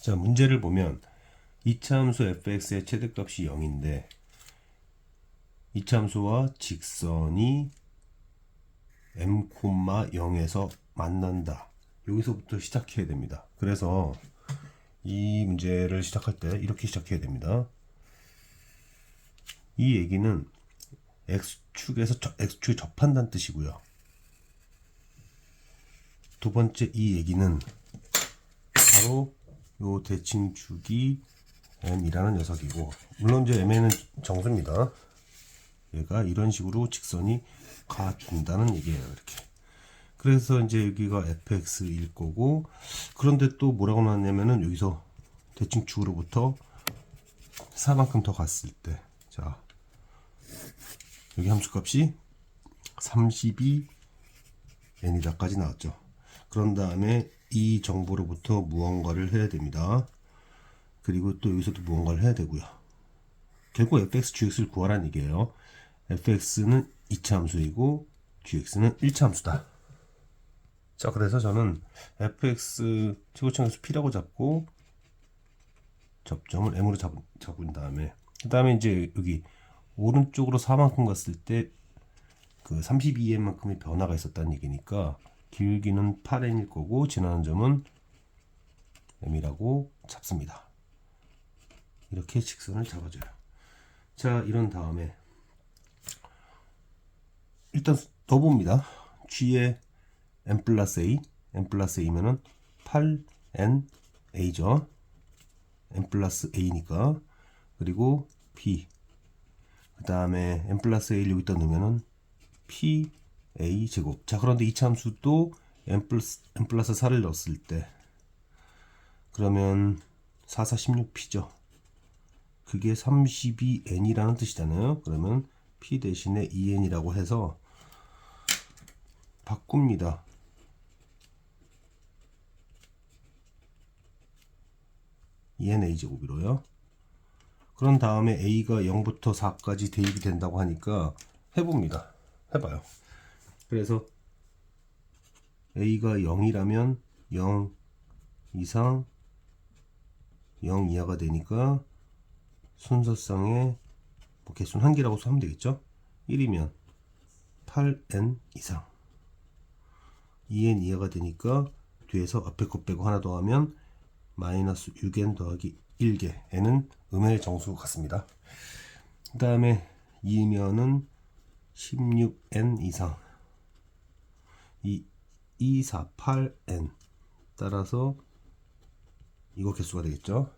자, 문제를 보면 이차함수 fx의 최대값이 0인데 이차함수와 직선이 m,0에서 만난다. 여기서부터 시작해야 됩니다. 그래서 이 문제를 시작할 때 이렇게 시작해야 됩니다. 이 얘기는 x축에서 x축에 접한다는 뜻이고요. 두 번째 이 얘기는 바로 요 대칭축이 m이라는 녀석이고, 물론 이제 m에는 정수입니다. 얘가 이런 식으로 직선이 가준다는 얘기예요. 이렇게. 그래서 이제 여기가 fx일 거고, 그런데 또 뭐라고 나왔냐면은 여기서 대칭축으로부터 4만큼 더 갔을 때, 자 여기 함수값이 32n이다까지 나왔죠. 그런 다음에 이 정보로부터 무언가를 해야 됩니다. 그리고 또 여기서도 무언가를 해야 되고요. 결국 fx, gx를 구하라는 얘기예요. fx는 2차 함수이고 gx는 1차 함수다. 자, 그래서 저는 fx 최고층에서 p라고 잡고 접점을 m으로 잡은 다음에, 그 다음에 이제 여기 오른쪽으로 4만큼 갔을 때 그 32n만큼의 변화가 있었다는 얘기니까 길기는 8n일 거고 지나는 점은 m이라고 잡습니다. 이렇게 직선을 잡아줘요. 자, 이런 다음에 일단 넣어봅니다. g에 n 플러스 a, n 플러스 a면은 8na죠. n 플러스 a니까. 그리고 b, 그 다음에 n 플러스 a를 여기다 넣으면은 pa 제곱. 자, 그런데 이 함수도 n 플러스 4를 넣었을 때 그러면 4, 4, 16p죠. 그게 32n이라는 뜻이잖아요. 그러면 p 대신에 2n이라고 해서 바꿉니다. a 제곱으로요. 그런 다음에 a가 0부터 4까지 대입이 된다고 하니까 해봅니다. 해봐요. 그래서 a가 0이라면 0 이상 0 이하가 되니까 순서상에 뭐 개수는 한 개라고 하면 되겠죠. 1이면 8n 이상, 2n 이하가 되니까 뒤에서 앞에 것 빼고 하나 더 하면 마이너스 6n 더하기 1개. n은 음의 정수 같습니다. 그 다음에 2면은 16n 이상, 2, 4, 8n. 따라서 이거 개수가 되겠죠.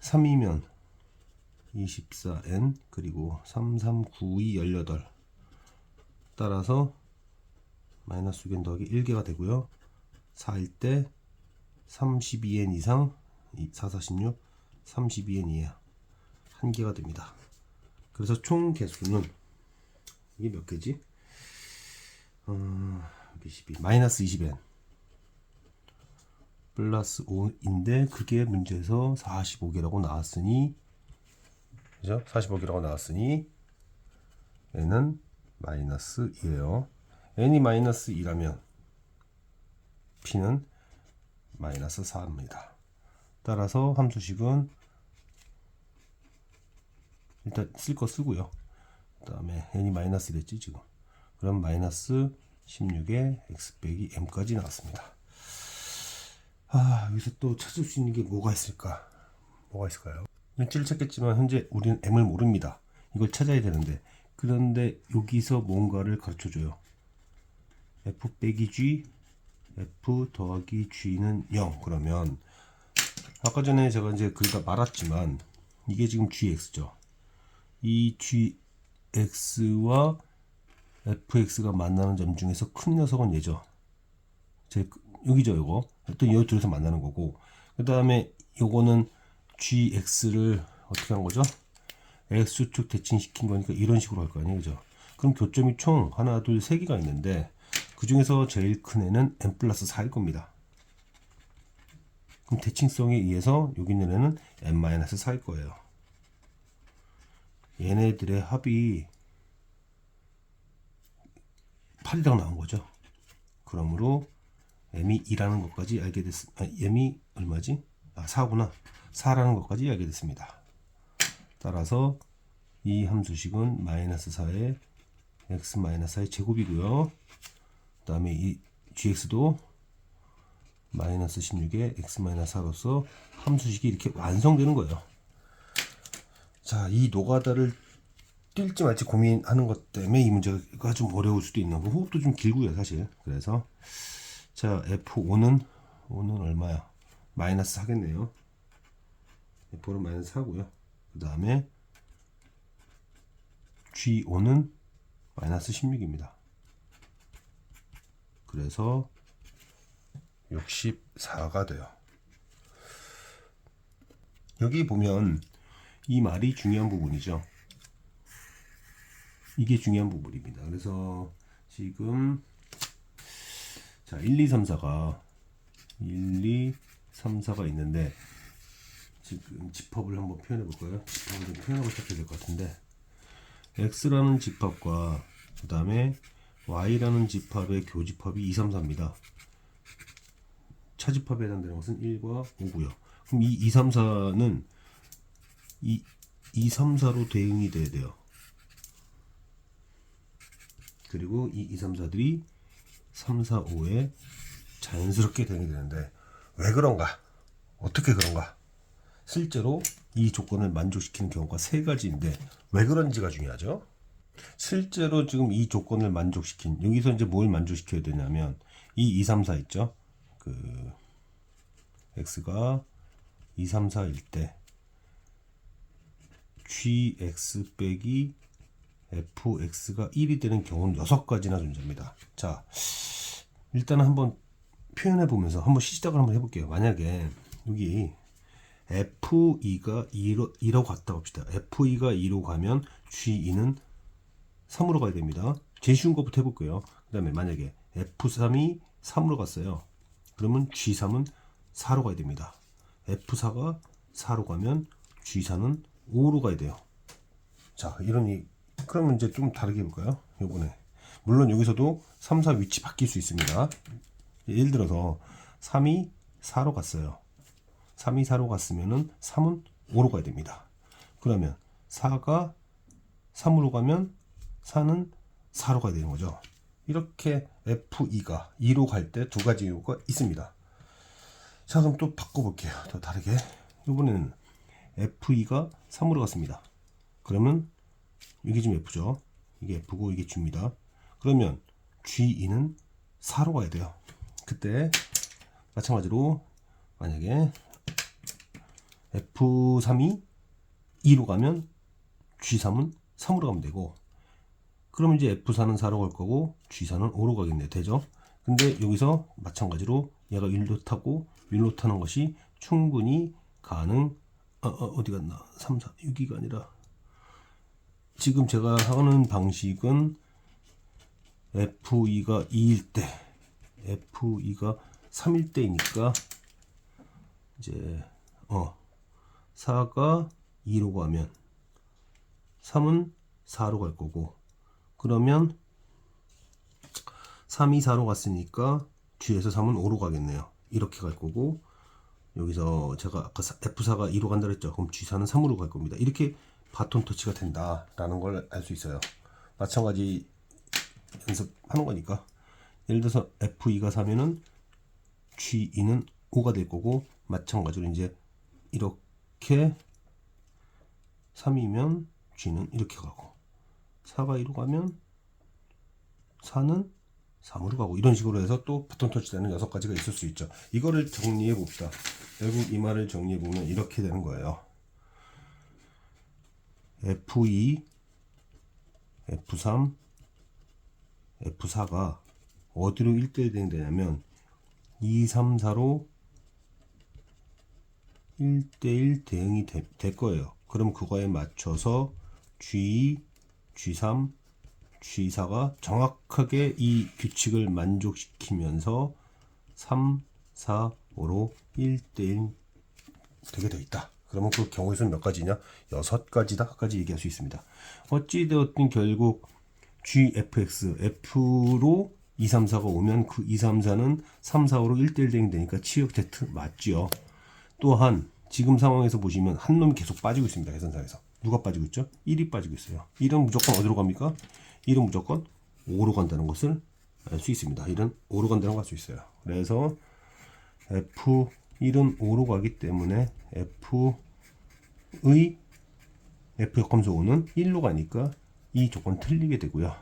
3이면 24n, 그리고 3, 3, 9, 2, 18. 따라서 마이너스 6n 더하기 1개가 되고요. 4일 때 32n 이상, 4, 4, 16, 32n 이하 1개가 됩니다. 그래서 총 개수는 이게 몇 개지? 22, 마이너스 20n 플러스 5인데 그게 문제에서 45개라고 나왔으니, 그죠? 45개라고 나왔으니 n은 마이너스 2예요. n이 마이너스 2라면 p는 마이너스 4입니다. 따라서 함수식은 일단 쓸 거 쓰고요. 그 다음에 n이 마이너스 1했지 지금. 그럼 마이너스 16에 x 빼기 m까지 나왔습니다. 여기서 또 찾을 수 있는 게 뭐가 있을까? 뭐가 있을까요? 일치를 찾겠지만 현재 우리는 m을 모릅니다. 이걸 찾아야 되는데, 그런데 여기서 뭔가를 가르쳐줘요. f 빼기 g, f 더하기 g는 0. 그러면 아까 전에 제가 이제 그리다 말았지만 이게 지금 gx죠. 이 gx와 fx가 만나는 점 중에서 큰 녀석은 얘죠. 여기죠, 요거. 또 이 둘에서 만나는 거고, 그 다음에 요거는 gx를 어떻게 한 거죠? x축 대칭시킨 거니까 이런 식으로 할 거 아니에요, 그죠? 그럼 교점이 총 하나, 둘, 세 개가 있는데 그 중에서 제일 큰 애는 n 플러스 4일 겁니다. 그럼 대칭성에 의해서 여기 있는 애는 n 마이너스 4일 거예요. 얘네들의 합이 8이라고 나온 거죠. 그러므로 m이 2라는 것까지 알게 됐습니다. m이 얼마지? 4구나. 4라는 것까지 알게 됐습니다. 따라서 이 함수식은 마이너스 4의 x 마이너스 4의 제곱이고요. 그 다음에 이 gx도 마이너스 16의 x 마이너스 4로서 함수식이 이렇게 완성되는 거예요. 자, 이 노가다를 뛸지 말지 고민하는 것 때문에 이 문제가 좀 어려울 수도 있는 거. 호흡도 좀 길고요, 사실. 그래서 자, F5는 얼마야? 마이너스 4겠네요. F5는 마이너스 4고요. 그 다음에 G5는 마이너스 16입니다. 그래서 64가 돼요. 여기 보면 이 말이 중요한 부분이죠. 이게 중요한 부분입니다. 그래서 지금 자, 1, 2, 3, 4가 있는데 지금 집합을 한번 표현해 볼까요? 집합을 좀 표현하고 시작해야 될 것 같은데 x라는 집합과 그 다음에 y라는 집합의 교집합이 2, 3, 4입니다. 차집합에 해당되는 것은 1과 5고요. 그럼 이 2, 3, 4는 2, 3, 4로 대응이 돼야 돼요. 그리고 이 2, 3, 4들이 3, 4, 5에 자연스럽게 대응이 되는데 왜 그런가? 어떻게 그런가? 실제로 이 조건을 만족시키는 경우가 세 가지인데 왜 그런지가 중요하죠. 실제로 지금 이 조건을 만족시킨 여기서 이제 뭘 만족시켜야 되냐면 이 2, 3, 4 있죠. 그 x가 2, 3, 4일 때 gx 빼기 fx가 1이 되는 경우는 6가지나 존재합니다. 자, 일단 한번 표현해 보면서 한번 시작을 한번 해볼게요. 만약에 여기 f2가 2로 갔다 봅시다. f2가 2로 가면 g2는 3으로 가야 됩니다. 제일 쉬운 것부터 해볼게요. 그 다음에 만약에 f3이 3으로 갔어요. 그러면 g3은 4로 가야 됩니다. f4가 4로 가면 g4는 5로 가야 돼요. 자, 이러니 그러면 이제 좀 다르게 해볼까요? 요번에 물론 여기서도 3, 4 위치 바뀔 수 있습니다. 예를 들어서 3이 4로 갔어요. 3이 4로 갔으면은 3은 5로 가야 됩니다. 그러면 4가 3으로 가면 4는 4로 가야 되는 거죠. 이렇게 F2가 2로 갈 때 두 가지 이유가 있습니다. 자, 그럼 또 바꿔볼게요. 더 다르게. 이번에는 F2가 3으로 갔습니다. 그러면 이게 지금 F죠. 이게 F고 이게 G입니다. 그러면 G2는 4로 가야 돼요. 그때 마찬가지로 만약에 F3이 2로 가면 G3은 3으로 가면 되고, 그러면 이제 F4는 4로 갈 거고 G4는 5로 가겠네요. 되죠? 근데 여기서 마찬가지로 얘가 1로 타고 1로 타는 것이 충분히 가능. 어디 갔나? 3, 4, 6이가 아니라 지금 제가 하는 방식은 F2가 2일 때, F2가 3일 때이니까 이제 4가 2로 가면 3은 4로 갈 거고, 그러면 3이 4로 갔으니까 G에서 3은 5로 가겠네요. 이렇게 갈 거고, 여기서 제가 아까 F4가 2로 간다 그랬죠. 그럼 G4는 3으로 갈 겁니다. 이렇게 바톤 터치가 된다라는 걸 알 수 있어요. 마찬가지 연습하는 거니까. 예를 들어서 F2가 4면은 G2는 5가 될 거고, 마찬가지로 이제 이렇게 3이면 G는 이렇게 가고, 4가 2로 가면 4는 3으로 가고, 이런 식으로 해서 또 바톤 터치되는 6가지가 있을 수 있죠. 이거를 정리해 봅시다. 결국 이 말을 정리해 보면 이렇게 되는 거예요. F2, F3, F4가 어디로 1대1 대응되냐면 2, 3, 4로 1대1 대응이 될 거예요. 그럼 그거에 맞춰서 G2, G3, G4가 정확하게 이 규칙을 만족시키면서 3, 4, 5로 1대1 되게 돼 있다. 그러면 그 경우의 수는 몇 가지냐? 6가지다까지 얘기할 수 있습니다. 어찌되었든 결국 GFX, F로 2, 3, 4가 오면 그 2, 3, 4는 3, 4, 5로 1대1 대응되니까 치역 Z 맞지요. 또한 지금 상황에서 보시면 한 놈이 계속 빠지고 있습니다. 계산상에서. 누가 빠지고 있죠? 1이 빠지고 있어요. 1은 무조건 어디로 갑니까? 1은 무조건 5로 간다는 것을 알 수 있습니다. 1은 5로 간다는 걸 알 수 있어요. 그래서 F1은 5로 가기 때문에 F의 F 역함수 5는 1로 가니까 이 조건 틀리게 되고요.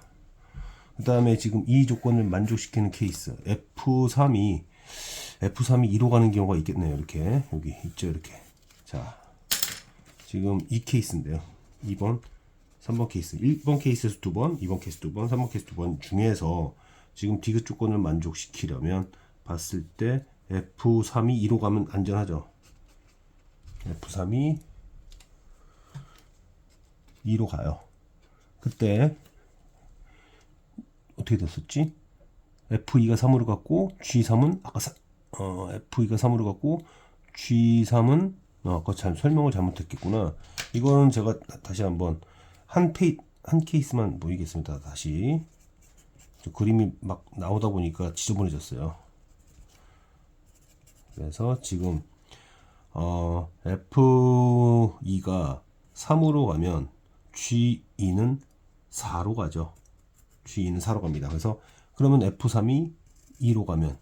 그 다음에 지금 이 조건을 만족시키는 케이스 F3이 2로 가는 경우가 있겠네요. 이렇게 여기 있죠. 이렇게. 자, 지금 이 케이스인데요. 2번, 3번 케이스. 1번 케이스에서 2번, 2번 케이스 2번, 3번 케이스 2번 중에서 지금 디귿 조건을 만족시키려면 봤을 때 F3이 2로 가면 안전하죠. F3이 2로 가요. 그때 어떻게 됐었지? F2가 3으로 갔고 G3은 아까 F2가 3으로 갔고 G3은 아까 설명을 잘못했겠구나. 이거는 제가 다시 한번 한 케이스만 보이겠습니다. 다시 그림이 막 나오다 보니까 지저분해졌어요. 그래서 지금 F2가 3으로 가면 G2는 4로 가죠. G2는 4로 갑니다. 그래서 그러면 F3이 2로 가면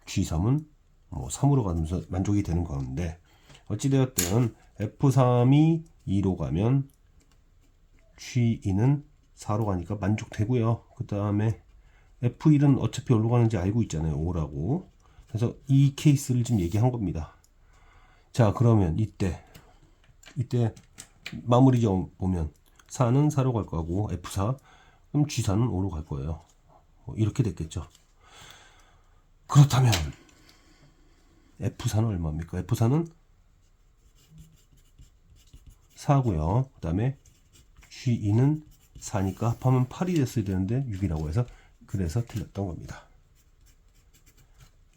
G3은 뭐 3으로 가면서 만족이 되는 건데 어찌되었든 F3이 2로 가면 G2는 4로 가니까 만족되고요. 그 다음에 F1은 어차피 어디로 가는지 알고 있잖아요. 5라고. 그래서 이 케이스를 지금 얘기한 겁니다. 자, 그러면 이때 마무리 좀 보면 4는 4로 갈 거고 F4 그럼 G4는 5로 갈 거예요. 이렇게 됐겠죠. 그렇다면 F4는 얼마입니까? F4는 4고요. 그 다음에 G2는 4니까 합하면 8이 됐어야 되는데 6이라고 해서 그래서 틀렸던 겁니다.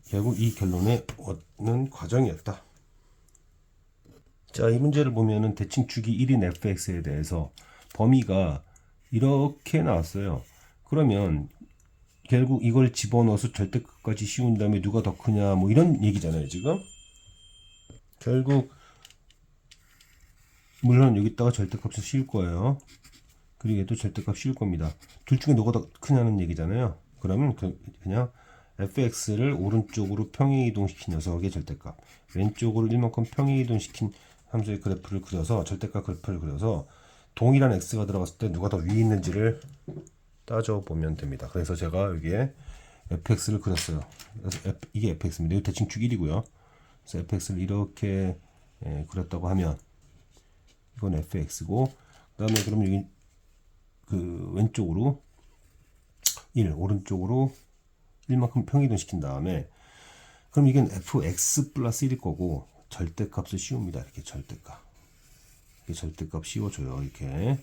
결국 이 결론에 오는 과정이었다. 자, 이 문제를 보면은 대칭축이 1인 fx에 대해서 범위가 이렇게 나왔어요. 그러면 결국 이걸 집어넣어서 절대값까지 씌운 다음에 누가 더 크냐 뭐 이런 얘기잖아요. 지금 결국 물론 여기다가 절대값을 씌울 거예요. 그리고 얘도 절대값 씌울 겁니다. 둘 중에 누가 더 크냐는 얘기잖아요. 그러면 그냥 fx를 오른쪽으로 평행이동시킨 녀석의 절대값, 왼쪽으로 일만큼 평행이동시킨 함수의 그래프를 그려서 절대값 그래프를 그려서 동일한 x가 들어갔을 때 누가 더 위에 있는지를 따져보면 됩니다. 그래서 제가 여기에 fx를 그렸어요. 그래서 이게 fx입니다. 여기 대칭축 1이고요. 그래서 fx를 이렇게 그렸다고 하면 이건 fx고 그 다음에 그럼 여기 그 왼쪽으로 1, 오른쪽으로 1만큼 평이동 시킨 다음에 그럼 이건 fx 플러스 1일 거고 절대값을 씌웁니다. 이렇게 절대값. 이렇게 절대값 씌워줘요. 이렇게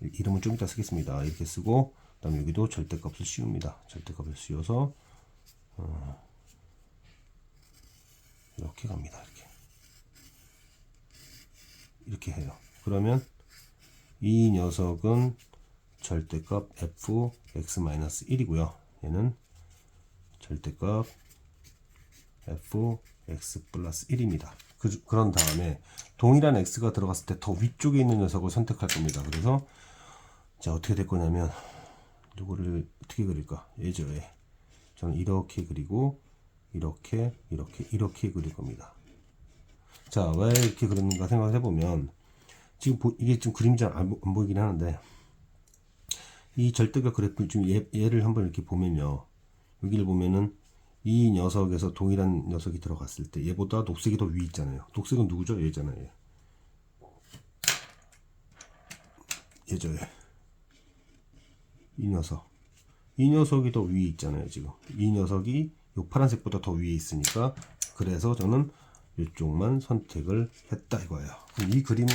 이름은 좀 이따 쓰겠습니다. 이렇게 쓰고 그다음에 여기도 절대값을 씌웁니다. 절대값을 씌워서 이렇게 갑니다. 이렇게 해요. 그러면 이 녀석은 절대값 fx-1이고요. 얘는 절대값 fx 플러스 1입니다. 그런 다음에 동일한 x가 들어갔을 때 더 위쪽에 있는 녀석을 선택할 겁니다. 그래서 자 어떻게 될 거냐면 누구를 어떻게 그릴까? 얘죠. 얘. 저는 이렇게 그리고 이렇게 그릴 겁니다. 자, 왜 이렇게 그렸는가 생각을 해보면 지금 이게 좀 그림이 잘 안 보이긴 하는데 이 절대값 그래프를 좀 얘를 한번 이렇게 보면요. 여기를 보면은 이 녀석에서 동일한 녀석이 들어갔을 때 얘보다 녹색이 더 위에 있잖아요. 녹색은 누구죠? 얘잖아요. 얘죠. 얘. 이 녀석. 이 녀석이 더 위에 있잖아요. 지금 이 녀석이 요 파란색보다 더 위에 있으니까 그래서 저는 이쪽만 선택을 했다 이거예요. 이 그림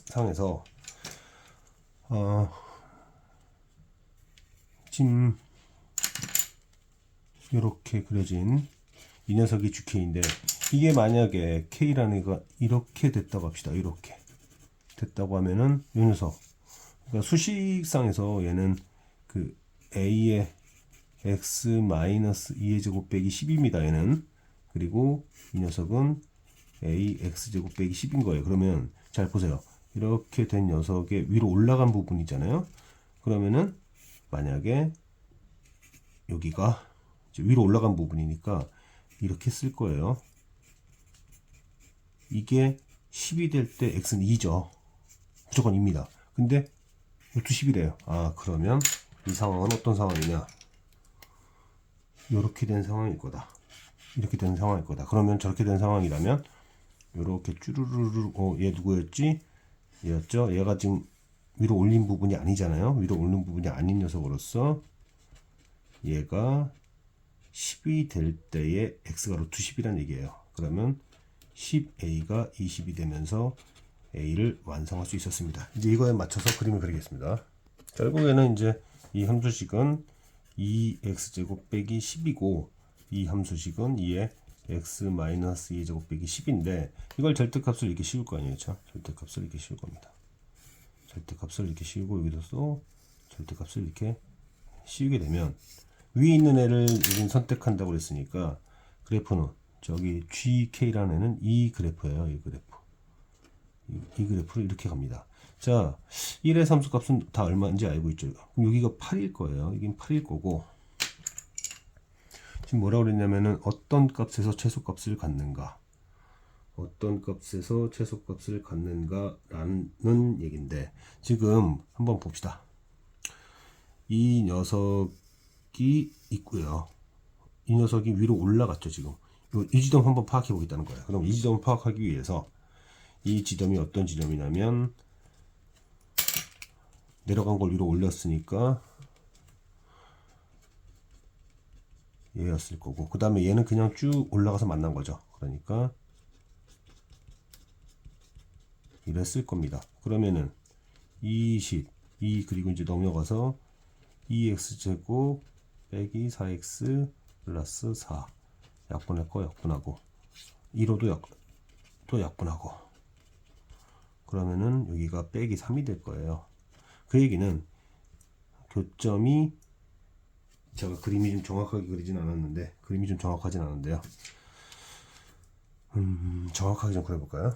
상에서 지금 이렇게 그려진 이 녀석이 GK인데 이게 만약에 K라는 애가 이렇게 됐다고 합시다. 이렇게 됐다고 하면은 이 녀석 그러니까 수식상에서 얘는 그 A의 x 마이너스 2의 제곱 빼기 10입니다. 얘는. 그리고 이 녀석은 a x 제곱 빼기 10인 거예요. 그러면 잘 보세요. 이렇게 된 녀석의 위로 올라간 부분이잖아요. 그러면은 만약에 여기가 이제 위로 올라간 부분이니까 이렇게 쓸 거예요. 이게 10이 될 때 x는 2죠. 무조건 2입니다. 근데 이것도 10이래요. 아, 그러면 이 상황은 어떤 상황이냐? 이렇게 된 상황일 거다. 이렇게 된 상황일 거다. 그러면 저렇게 된 상황이라면 이렇게 쭈루루루 얘 누구였지? 얘였죠. 얘가 지금 위로 올린 부분이 아니잖아요. 위로 올린 부분이 아닌 녀석으로서 얘가 10이 될 때에 x가 루트 10이란 얘기예요. 그러면 10a가 20이 되면서 a를 완성할 수 있었습니다. 이제 이거에 맞춰서 그림을 그리겠습니다. 결국에는 이제 이 함수식은 2x제곱 빼기 10이고 이 함수식은 2의 x 마이너스 2제곱 빼기 10인데 이걸 절대값을 이렇게 씌울 거 아니에요. 그렇죠? 절대값을 이렇게 씌울 겁니다. 절대값을 이렇게 씌우고 여기도 절대값을 이렇게 씌우게 되면 위에 있는 애를 여긴 선택한다고 그랬으니까 그래프는 저기 GK라는 애는 이 그래프예요. 이 그래프. 이 그래프로 이렇게 갑니다. 자, 1의 함수값은 다 얼마인지 알고 있죠. 그럼 여기가 8일 거예요. 이긴 8일 거고 지금 뭐라고 그랬냐면은 어떤 값에서 최소값을 갖는가 어떤 값에서 최소값을 갖는가라는 얘기인데 지금 한번 봅시다. 이 녀석이 있고요. 이 녀석이 위로 올라갔죠. 지금 이 지점 한번 파악해 보겠다는 거예요. 그럼 이 지점을 파악하기 위해서 이 지점이 어떤 지점이냐면 내려간 걸 위로 올렸으니까 얘였을 거고 그 다음에 얘는 그냥 쭉 올라가서 만난 거죠. 그러니까 이랬을 겁니다. 그러면은 20, 그리고 이제 넘어가서 2x제곱 빼기 4x 플러스 4 약분할 거 약분하고 1호도 또 약분하고 그러면은 여기가 빼기 3이 될 거예요. 그 얘기는 교점이 제가 그림이 좀 정확하게 그리진 않았는데 그림이 좀 정확하진 않은데요. 정확하게 좀 그려볼까요?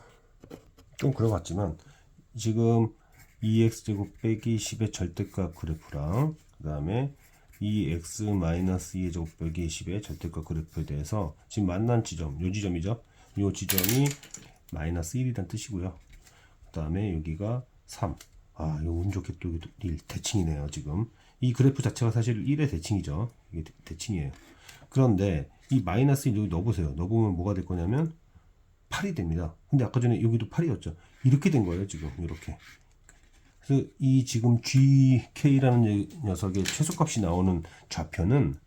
좀 그려봤지만 지금 2x제곱 빼기 10의 절대값 그래프랑 그 다음에 2x 마이너스 2의 제곱 빼기 10의 절대값 그래프에 대해서 지금 만난 지점, 요 지점이죠. 요 지점이 마이너스 1이란 뜻이고요. 그 다음에 여기가 3. 아, 이거 운 좋게 또 1 대칭이네요. 지금 이 그래프 자체가 사실 1의 대칭이죠. 이게 대칭이에요. 그런데 이 마이너스 1 여기 넣어보세요. 넣어보면 뭐가 될 거냐면 8이 됩니다. 근데 아까 전에 여기도 8이었죠. 이렇게 된 거예요. 지금 이렇게. 그래서 이 지금 GK라는 녀석의 최소값이 나오는 좌표는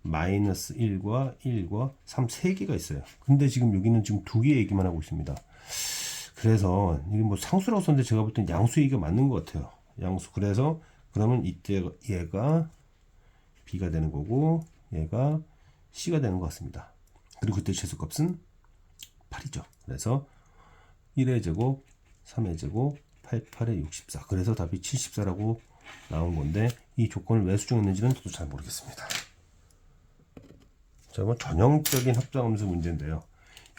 마이너스 1과 1과 3 3개가 있어요. 근데 지금 여기는 지금 2개 얘기만 하고 있습니다. 그래서 이게 뭐 상수라고 썼는데 제가 볼 땐 양수 얘기가 맞는 것 같아요. 양수. 그래서 그러면 이때 얘가 B가 되는 거고 얘가 C가 되는 것 같습니다. 그리고 그때 최소값은 8이죠. 그래서 1의 제곱, 3의 제곱, 88의 64. 그래서 답이 74라고 나온 건데 이 조건을 왜 수정했는지는 저도 잘 모르겠습니다. 자, 뭐 전형적인 합성함수 문제인데요.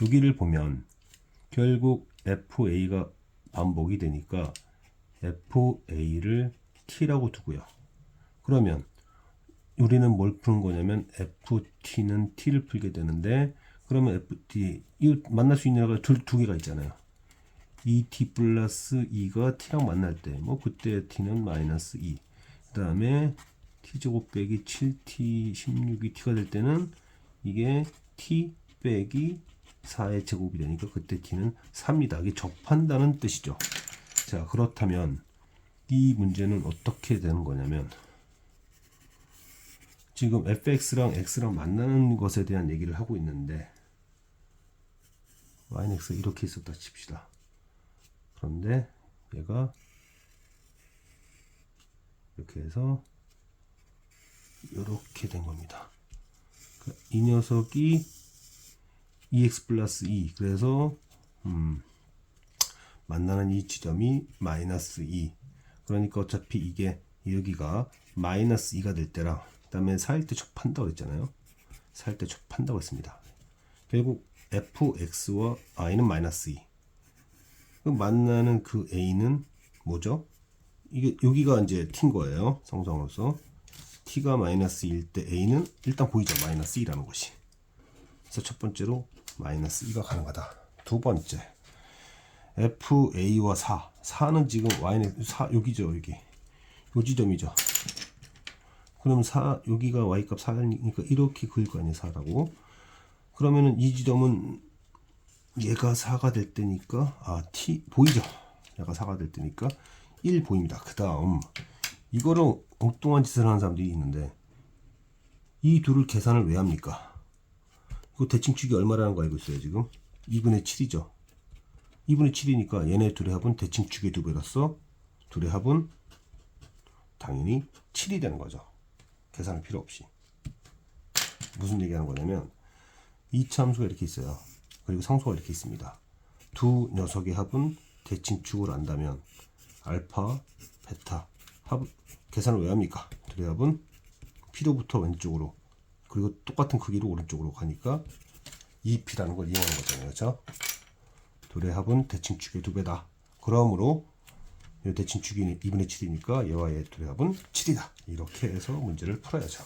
여기를 보면 결국 FA가 반복이 되니까 FA를 T라고 두고요. 그러면 우리는 뭘 푸는 거냐면 FT는 T를 풀게 되는데 그러면 FT 이 만날 수 있는 애가 두 개가 있잖아요. 이 T 플러스 2가 T랑 만날 때 뭐 그때 T는 마이너스 2. 그 다음에 T제곱 빼기 7T 16이 T가 될 때는 이게 T 빼기 4의 제곱이 되니까 그때 T는 3이다. 이게 접한다는 뜻이죠. 자, 그렇다면 이 문제는 어떻게 되는 거냐면 지금 fx랑 x랑 만나는 것에 대한 얘기를 하고 있는데 yx가 이렇게 있었다 칩시다. 그런데 얘가 이렇게 해서 이렇게 된 겁니다. 이 녀석이 2x 플러스 2 그래서 만나는 이 지점이 마이너스 2 그러니까 어차피 이게 여기가 마이너스 2가 될 때랑 그 다음에 4일 때 접한다고 그랬잖아요. 4일 때 접한다고 했습니다. 결국 fx와 i는 마이너스 2. 그 만나는 그 a는 뭐죠? 이게 여기가 이제 t인 거예요. 성성으로서 t가 마이너스 1일 때 a는 일단 보이죠. 마이너스 2라는 것이. 그래서 첫 번째로 마이너스 2가 가능하다. 두 번째 fa와 4는 지금 y는 4 여기죠. 여기 요 지점이죠. 그럼 4 여기가 y값 4니까 이렇게 그을 거 아니에요. 4라고. 그러면은 이 지점은 얘가 4가 될 때니까 t 보이죠. 얘가 4가 될 때니까 1 보입니다. 그 다음 이거를 엉뚱한 짓을 하는 사람들이 있는데 이 둘을 계산을 왜 합니까? 이거 대칭축이 얼마라는 거 알고 있어요. 지금 2분의 7이죠. 2분의 7이니까 얘네 둘의 합은 대칭축의 2배로서 둘의 합은 당연히 7이 되는 거죠. 계산할 필요 없이. 무슨 얘기하는 거냐면 이 참수가 이렇게 있어요. 그리고 상수가 이렇게 있습니다. 두 녀석의 합은 대칭축을 안다면 알파, 베타 합 계산을 왜 합니까? 둘의 합은 P로부터 왼쪽으로 그리고 똑같은 크기로 오른쪽으로 가니까 2P라는 걸 이용하는 거잖아요. 그렇죠? 둘의 합은 대칭축의 2배다. 그러므로 이 대칭축이 2분의 7이니까 얘와 얘 둘의 합은 7이다. 이렇게 해서 문제를 풀어야죠.